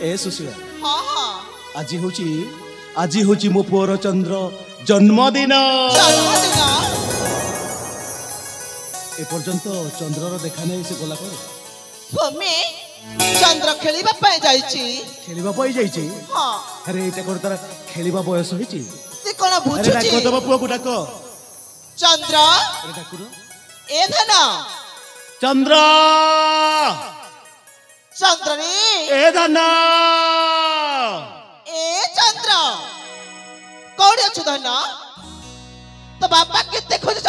ए सुशीला हाँ हाँ आज होची मो पुअर चंद्र जन्मदिन एपर्यंत चंद्रर देखा नहीं से गला करे स्वामी चंद्र खेलिबा पाए जाईची खेलिबा पाई जाईची हां अरे एटा कोन तार खेलिबा बयस होईची से कोन बुझुची अरे डाको दबा पुआ को डाको चंद्र अरे डाको ए धना चंद्र चंद्र रे ए धना ए चंद्र कौन अछु धना तो बापा केते खोज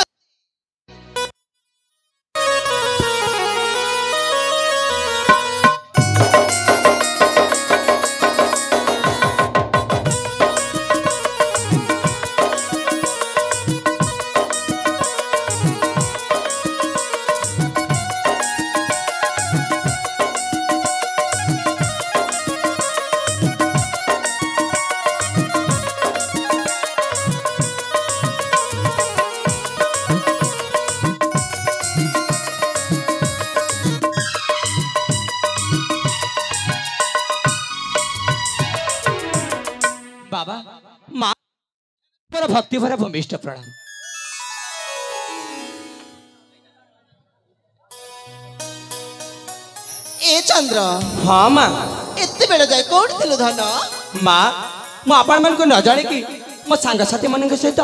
बाबा माँ पर भक्ति भरा भूमिष्ठ प्रणाम। ए चंद्र हाँ माँ एते बेला जाय कोड थिलु धन माँ मु आपण मन को न जाने कि मो सांग साथी मन के सहित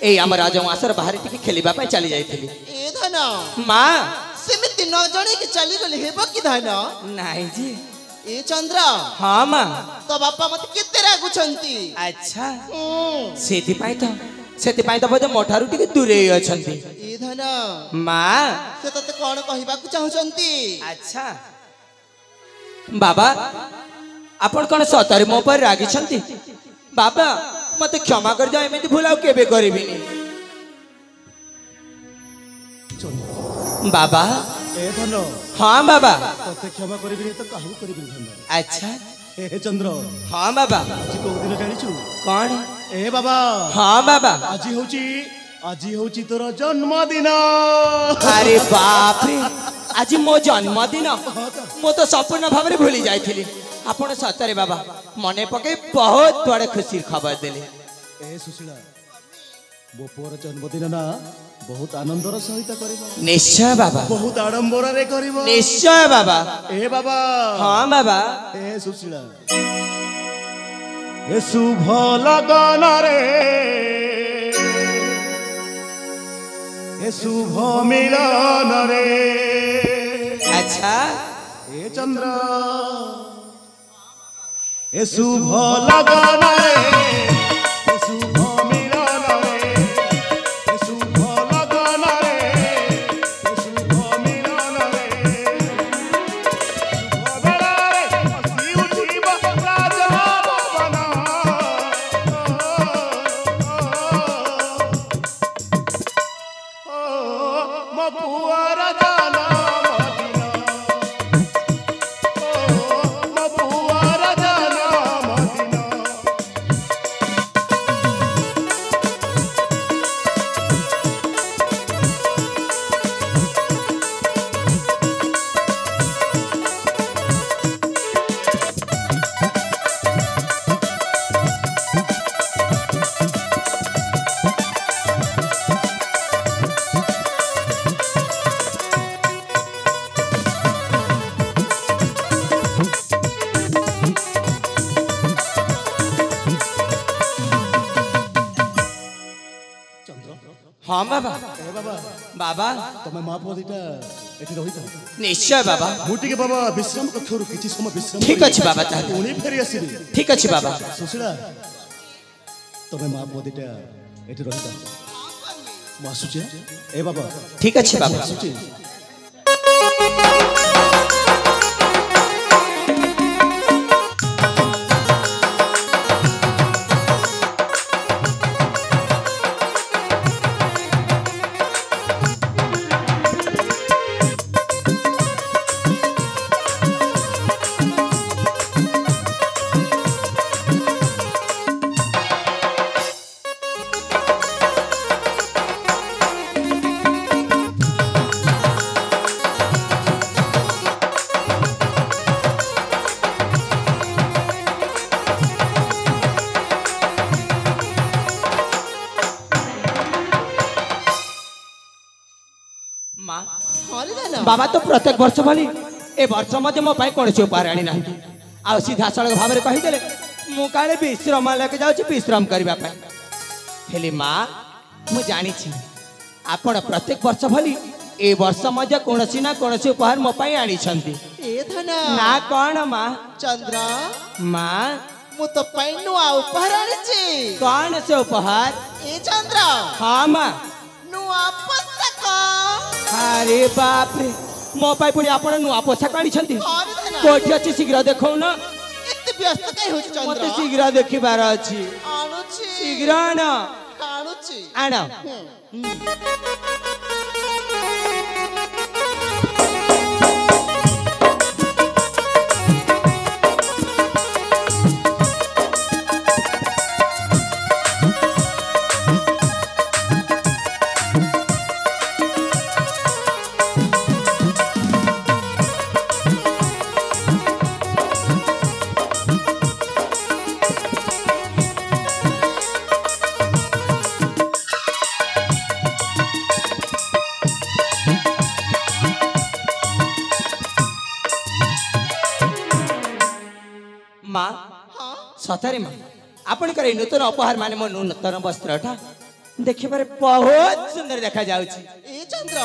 ए हम राजवासर बाहर टिके खेलिबा पय चली जाइथिली ए धन माँ सेमिति न जाने कि चली गली हेबो कि धन नहीं जी ए चंद्र हाँ माँ तो बापा मत केते रागुछंती अच्छा सेति पाई तो बोधे मोठारु टिके दूरे अछंती ए धन माँ से तते कोन कहिबा को चाहुचंती अच्छा बाबा आपण कोन सतरे मो पर रागी छंती बाबा मते क्षमा कर जाओ एमिति भूल आउ केबे करबिनी बाबा ए धन हाँ बाबा तते क्षमा करबिनी तो काहू करबिनी धन अच्छा ए चंद्र हाँ बाबा आज को दिन जानिछु कौन ए बाबा हाँ बाबा आज होची तोर जन्मदिन अरे बाप रे आज मो जन्मदिन मो तो संपूर्ण भाव में भूली जाइथिली आपण सतरे बाबा मने पके बहुत बड़े खुशी खबर देले ए सुशीला मो पुअर जन्मदिन ना बहुत आनंदर सहित करबो निश्चय बाबा बहुत आडंबर रे करबो निश्चय बाबा ए बाबा हाँ बाबा ए सुशीला ए शुभ लगन रे ए शुभ मिलन रे अच्छा ए चंद्र ए शुभ लगन रे ए शुभ मिलन रे ए शुभ लगन रे ए शुभ मिलन रे शुभ बेला रे हसी उठिब राजा भवन मो पुअर जन्मदिन मो पुअर जन्मदिन हाँ बाबा ए बाबा बाबा तमे मा पुआ दिटा एठी रहिता निश्चय बाबा मुटिके बाबा विश्राम कक्षरु किछि समय विश्राम ठीक अछि बाबा ताले उनी फेरी आसीबी ठीक अछि बाबा सुशीला तमे मा पुआ दिटा एठी रहिता मु आसुचे ए बाबा ठीक अछि बाबा आसुचे बाबा तो प्रत्येक वर्ष भली ए वर्ष मध्य मो पाई कौन उपहार आनी ना आ सीधा सड़क भाव में कहीदेले मु काले विश्राम लेके जाऊँ विश्राम करने हेली माँ मु जानी आपण प्रत्येक वर्ष भली ए वर्ष मध्य कौन ना कौन उपहार मो पाई आनी ए धना ना कौन माँ चंद्र माँ मु तो पाई नुआ उपहार आनी कौन से उपहार ए चंद्र हाँ माँ नुआ पुस्तक अरे बाप रे मो पाई पुणी आपण नुआ पोशाक आनी कोठी अच्छी शीघ्र देखो ना एते व्यस्त काई हो चंद्र मते शीघ्र देखिबार अछि आनुछि शीघ्र आन आनुछि आन माँ सतरे माँ आपण करे नूतन उपहार माने मो नूतन वस्त्रटा देखिबारे बहुत सुंदर देखा जाउछि ए चंद्र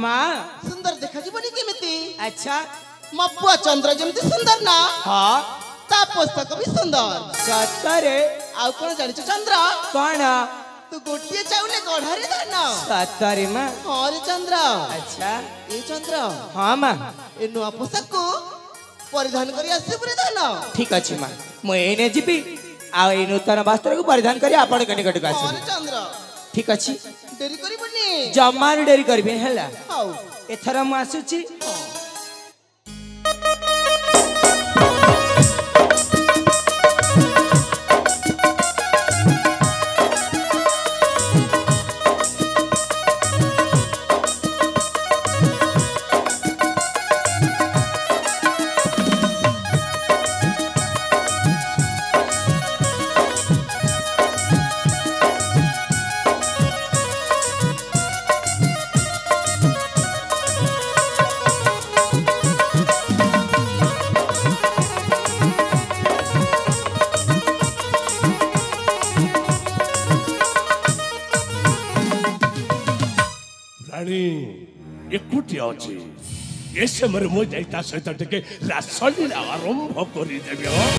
माँ सुंदर देखा जीवनी केमिति अच्छा मपुआ चंद्र जेमिति सुंदर ना हाँ ता पुस्तक भी सुंदर सतरे आउ कोन जानि चंद्र कौन तू गोटिए चाउले गढ़ारे धन सतरे माँ हां रे चंद्र अच्छा ए चंद्र हाँ माँ ए नुआ पोशाक को परिधान करी आसे पुरे धन ठीक अच्छी माँ मु एने जीबी आ ए नूतन वस्त्र को परिधान करी आपण के निकट हां आसी रे चंद्र ठीक अच्छी देरी करिबनी जमार डेरी करबे हला हाउ एथरा मु आसुची एकुटी अच्छी ये समय मुझे सहित टे रासलीला आरंभ कर